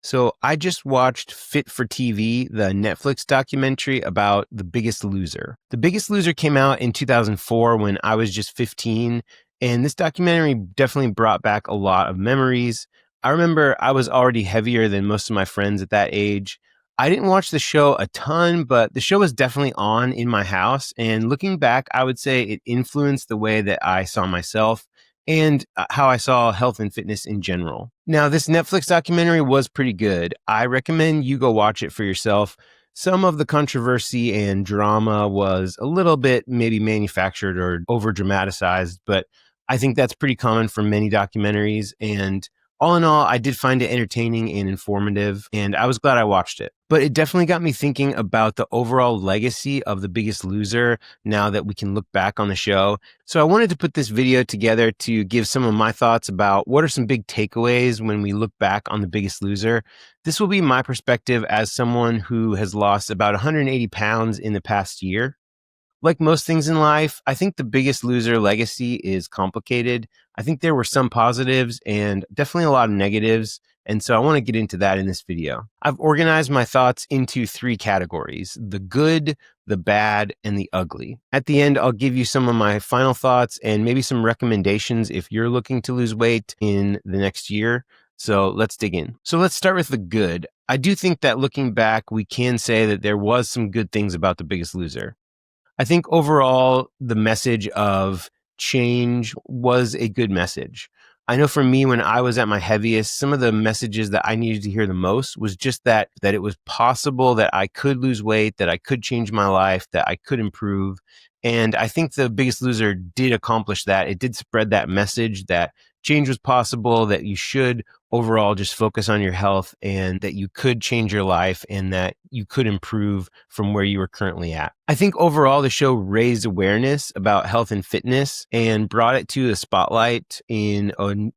So I just watched Fit for TV, the Netflix documentary about The Biggest Loser. The Biggest Loser came out in 2004 when I was just 15, and this documentary definitely brought back a lot of memories. I remember I was already heavier than most of my friends at that age. I didn't watch the show a ton, but the show was definitely on in my house. And looking back, I would say it influenced the way that I saw myself and how I saw health and fitness in general. Now, this Netflix documentary was pretty good. I recommend you go watch it for yourself. Some of the controversy and drama was a little bit maybe manufactured or over dramatized, but I think that's pretty common for many documentaries. And all in all, I did find it entertaining and informative, and I was glad I watched it. But it definitely got me thinking about the overall legacy of The Biggest Loser now that we can look back on the show. So I wanted to put this video together to give some of my thoughts about what are some big takeaways when we look back on The Biggest Loser. This will be my perspective as someone who has lost about 180 pounds in the past year. Like most things in life, I think The Biggest Loser legacy is complicated. I think there were some positives and definitely a lot of negatives. And so I want to get into that in this video. I've organized my thoughts into three categories: the good, the bad, and the ugly. At the end, I'll give you some of my final thoughts and maybe some recommendations if you're looking to lose weight in the next year. So let's dig in. So let's start with the good. I do think that looking back, we can say that there was some good things about The Biggest Loser. I think overall, the message of change was a good message. I know for me, when I was at my heaviest, some of the messages that I needed to hear the most was just that it was possible that I could lose weight, that I could change my life, that I could improve. And I think The Biggest Loser did accomplish that. It did spread that message that change was possible, that you should overall just focus on your health and that you could change your life and that you could improve from where you were currently at. I think overall the show raised awareness about health and fitness and brought it to the spotlight in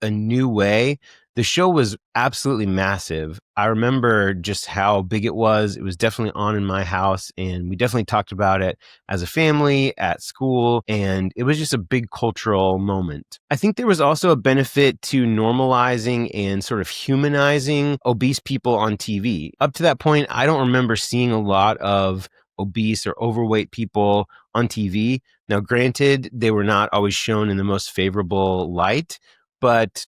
a new way. The show was absolutely massive. I remember just how big it was. It was definitely on in my house, and we definitely talked about it as a family, at school, and it was just a big cultural moment. I think there was also a benefit to normalizing and sort of humanizing obese people on TV. Up to that point, I don't remember seeing a lot of obese or overweight people on TV. Now, granted, they were not always shown in the most favorable light, but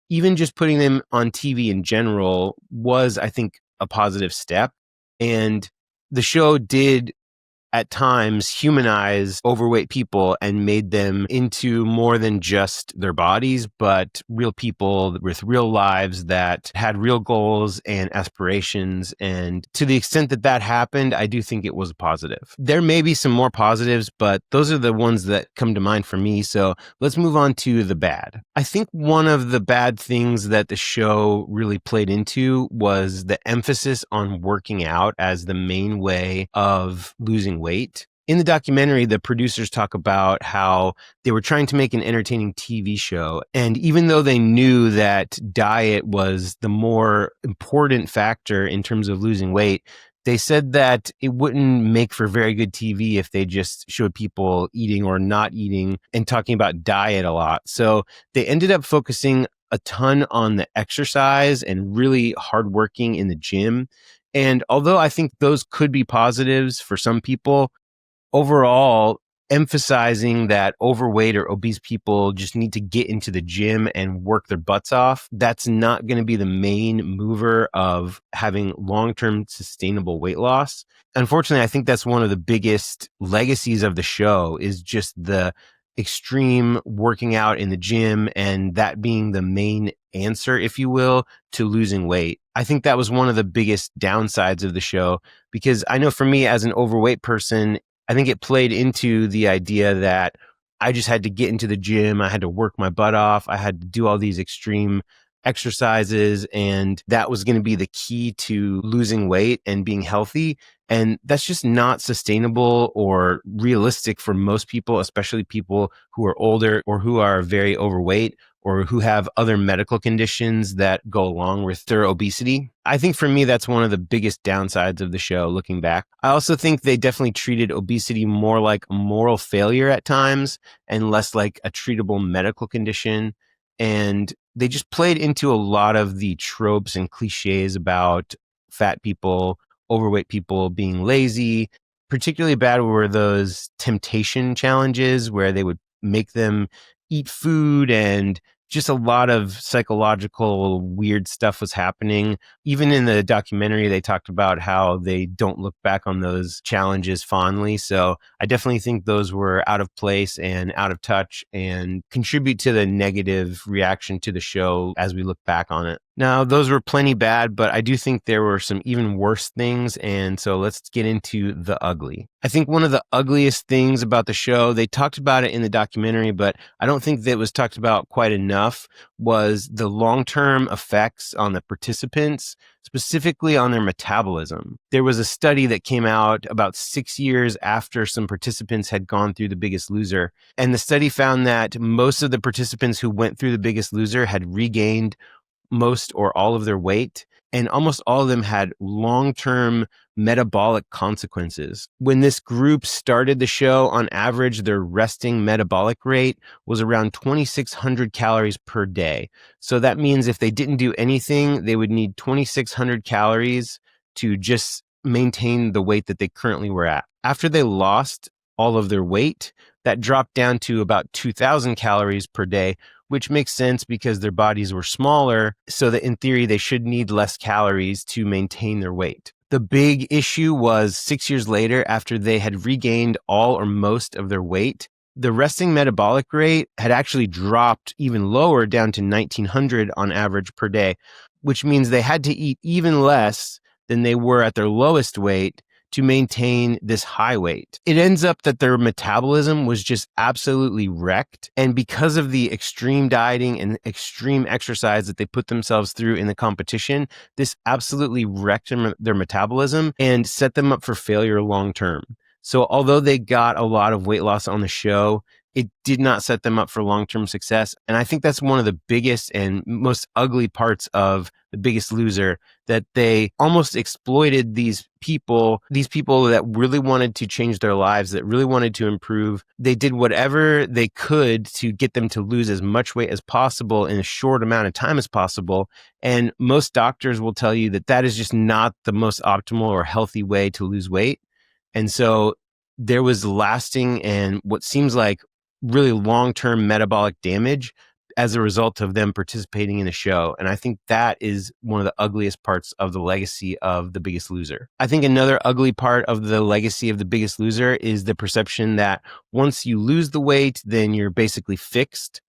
even just putting them on TV in general was, I think, a positive step. And the show did at times humanize overweight people and made them into more than just their bodies, but real people with real lives that had real goals and aspirations. And to the extent that that happened, I do think it was positive. There may be some more positives, but those are the ones that come to mind for me. So let's move on to the bad. I think one of the bad things that the show really played into was the emphasis on working out as the main way of losing weight. In the documentary, the producers talk about how they were trying to make an entertaining TV show. And even though they knew that diet was the more important factor in terms of losing weight, they said that it wouldn't make for very good TV if they just showed people eating or not eating and talking about diet a lot. So they ended up focusing a ton on the exercise and really hard working in the gym. And although I think those could be positives for some people, overall, emphasizing that overweight or obese people just need to get into the gym and work their butts off, that's not going to be the main mover of having long-term sustainable weight loss. Unfortunately, I think that's one of the biggest legacies of the show is just the extreme working out in the gym and that being the main answer, if you will, to losing weight. I think that was one of the biggest downsides of the show because I know for me as an overweight person, I think it played into the idea that I just had to get into the gym. I had to work my butt off. I had to do all these extreme exercises, and that was going to be the key to losing weight and being healthy. And that's just not sustainable or realistic for most people, especially people who are older or who are very overweight or who have other medical conditions that go along with their obesity. I think for me, that's one of the biggest downsides of the show looking back. I also think they definitely treated obesity more like a moral failure at times and less like a treatable medical condition. And they just played into a lot of the tropes and cliches about fat people, overweight people being lazy. Particularly bad were those temptation challenges where they would make them eat food, and just a lot of psychological weird stuff was happening. Even in the documentary, they talked about how they don't look back on those challenges fondly. So I definitely think those were out of place and out of touch and contribute to the negative reaction to the show as we look back on it. Now, those were plenty bad, but I do think there were some even worse things. And so let's get into the ugly. I think one of the ugliest things about the show, they talked about it in the documentary, but I don't think that it was talked about quite enough, was the long-term effects on the participants, specifically on their metabolism. There was a study that came out about 6 years after some participants had gone through The Biggest Loser. And the study found that most of the participants who went through The Biggest Loser had regained most or all of their weight, and almost all of them had long-term metabolic consequences. When this group started the show, on average, their resting metabolic rate was around 2,600 calories per day. So that means if they didn't do anything, they would need 2,600 calories to just maintain the weight that they currently were at. After they lost all of their weight, that dropped down to about 2,000 calories per day, which makes sense because their bodies were smaller, so that in theory they should need less calories to maintain their weight. The big issue was 6 years later, after they had regained all or most of their weight, the resting metabolic rate had actually dropped even lower, down to 1,900 on average per day, which means they had to eat even less than they were at their lowest weight to maintain this high weight. It ends up that their metabolism was just absolutely wrecked. And because of the extreme dieting and extreme exercise that they put themselves through in the competition, this absolutely wrecked their metabolism and set them up for failure long term. So although they got a lot of weight loss on the show, it did not set them up for long-term success. And I think that's one of the biggest and most ugly parts of The Biggest Loser, that they almost exploited these people that really wanted to change their lives, that really wanted to improve. They did whatever they could to get them to lose as much weight as possible in a short amount of time as possible. And most doctors will tell you that that is just not the most optimal or healthy way to lose weight. And so there was lasting and what seems like really long-term metabolic damage as a result of them participating in the show. And I think that is one of the ugliest parts of the legacy of The Biggest Loser. I think another ugly part of the legacy of The Biggest Loser is the perception that once you lose the weight, then you're basically fixed.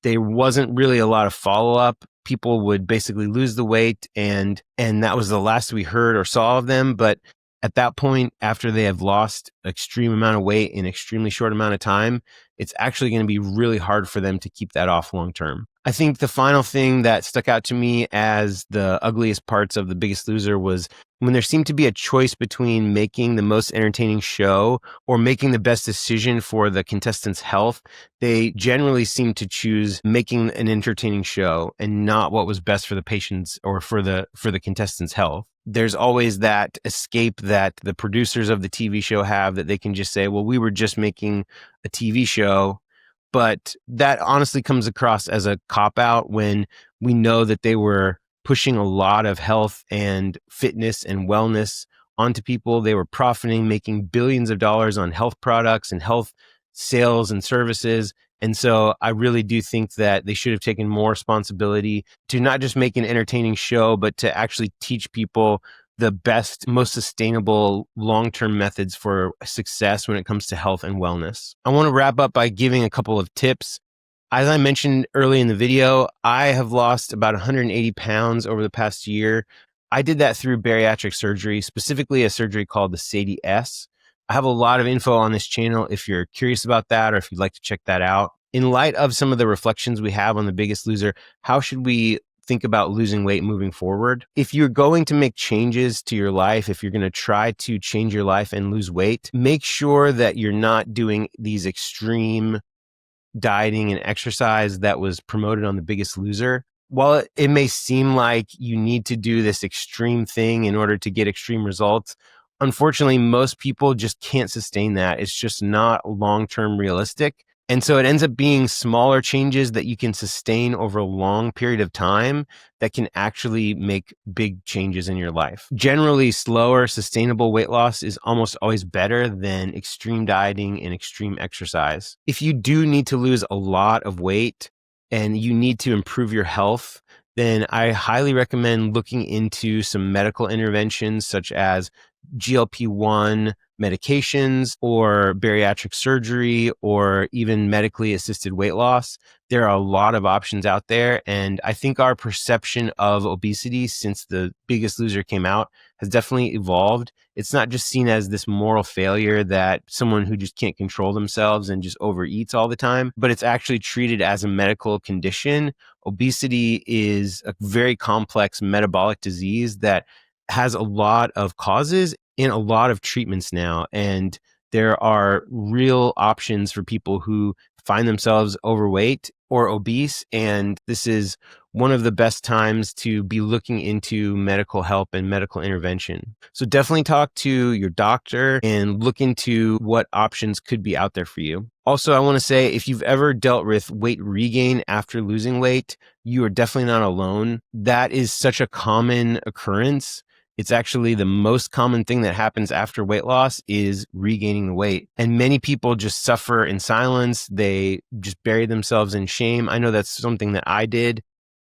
There wasn't really a lot of follow-up. People would basically lose the weight, and that was the last we heard or saw of them. But at that point, after they have lost an extreme amount of weight in an extremely short amount of time, it's actually going to be really hard for them to keep that off long term. I think the final thing that stuck out to me as the ugliest parts of The Biggest Loser was when there seemed to be a choice between making the most entertaining show or making the best decision for the contestants' health. They generally seemed to choose making an entertaining show and not what was best for the patients or for the contestants' health. There's always that escape that the producers of the TV show have, that they can just say, well, we were just making a TV show. But that honestly comes across as a cop-out when we know that they were pushing a lot of health and fitness and wellness onto people. They were profiting, making billions of dollars on health products and health sales and services. And so I really do think that they should have taken more responsibility to not just make an entertaining show, but to actually teach people the best, most sustainable long-term methods for success when it comes to health and wellness. I want to wrap up by giving a couple of tips. As I mentioned early in the video, I have lost about 180 pounds over the past year. I did that through bariatric surgery, specifically a surgery called the SADIE S. I have a lot of info on this channel if you're curious about that or if you'd like to check that out. In light of some of the reflections we have on The Biggest Loser, how should we think about losing weight moving forward? If you're going to make changes to your life, if you're going to try to change your life and lose weight, make sure that you're not doing these extreme dieting and exercise that was promoted on The Biggest Loser. While it may seem like you need to do this extreme thing in order to get extreme results, unfortunately, most people just can't sustain that. It's just not long-term realistic. And so it ends up being smaller changes that you can sustain over a long period of time that can actually make big changes in your life. Generally, slower, sustainable weight loss is almost always better than extreme dieting and extreme exercise. If you do need to lose a lot of weight and you need to improve your health, then I highly recommend looking into some medical interventions such as GLP-1 medications or bariatric surgery or even medically assisted weight loss. There are a lot of options out there. And I think our perception of obesity since The Biggest Loser came out has definitely evolved. It's not just seen as this moral failure that someone who just can't control themselves and just overeats all the time, but it's actually treated as a medical condition. Obesity is a very complex metabolic disease that has a lot of causes and a lot of treatments now. And there are real options for people who find themselves overweight or obese. And this is one of the best times to be looking into medical help and medical intervention. So definitely talk to your doctor and look into what options could be out there for you. Also, I want to say if you've ever dealt with weight regain after losing weight, you are definitely not alone. That is such a common occurrence. It's actually the most common thing that happens after weight loss is regaining the weight. And many people just suffer in silence. They just bury themselves in shame. I know that's something that I did.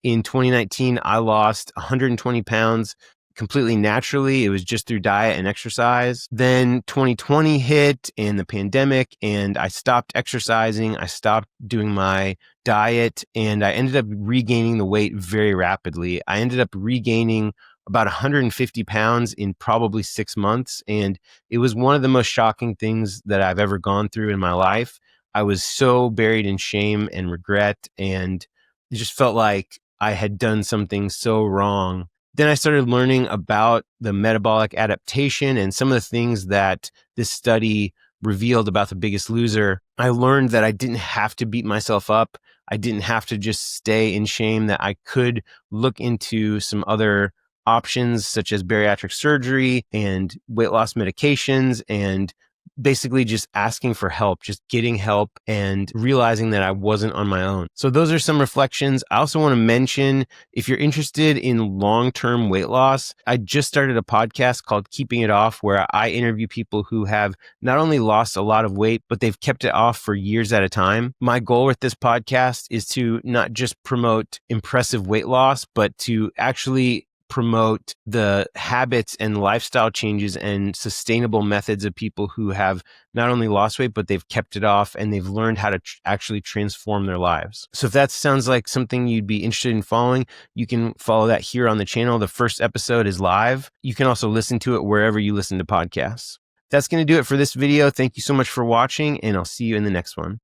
In 2019, I lost 120 pounds completely naturally. It was just through diet and exercise. Then 2020 hit and the pandemic, and I stopped exercising. I stopped doing my diet, and I ended up regaining the weight very rapidly. I ended up regaining about 150 pounds in probably 6 months. And it was one of the most shocking things that I've ever gone through in my life. I was so buried in shame and regret, and it just felt like I had done something so wrong. Then I started learning about the metabolic adaptation and some of the things that this study revealed about The Biggest Loser. I learned that I didn't have to beat myself up. I didn't have to just stay in shame, that I could look into some other options such as bariatric surgery and weight loss medications, and basically just asking for help, just getting help and realizing that I wasn't on my own. So those are some reflections. I also want to mention, if you're interested in long-term weight loss, I just started a podcast called Keeping It Off, where I interview people who have not only lost a lot of weight, but they've kept it off for years at a time. My goal with this podcast is to not just promote impressive weight loss, but to actually promote the habits and lifestyle changes and sustainable methods of people who have not only lost weight, but they've kept it off and they've learned how to actually transform their lives. So if that sounds like something you'd be interested in following, you can follow that here on the channel. The first episode is live. You can also listen to it wherever you listen to podcasts. That's going to do it for this video. Thank you so much for watching, and I'll see you in the next one.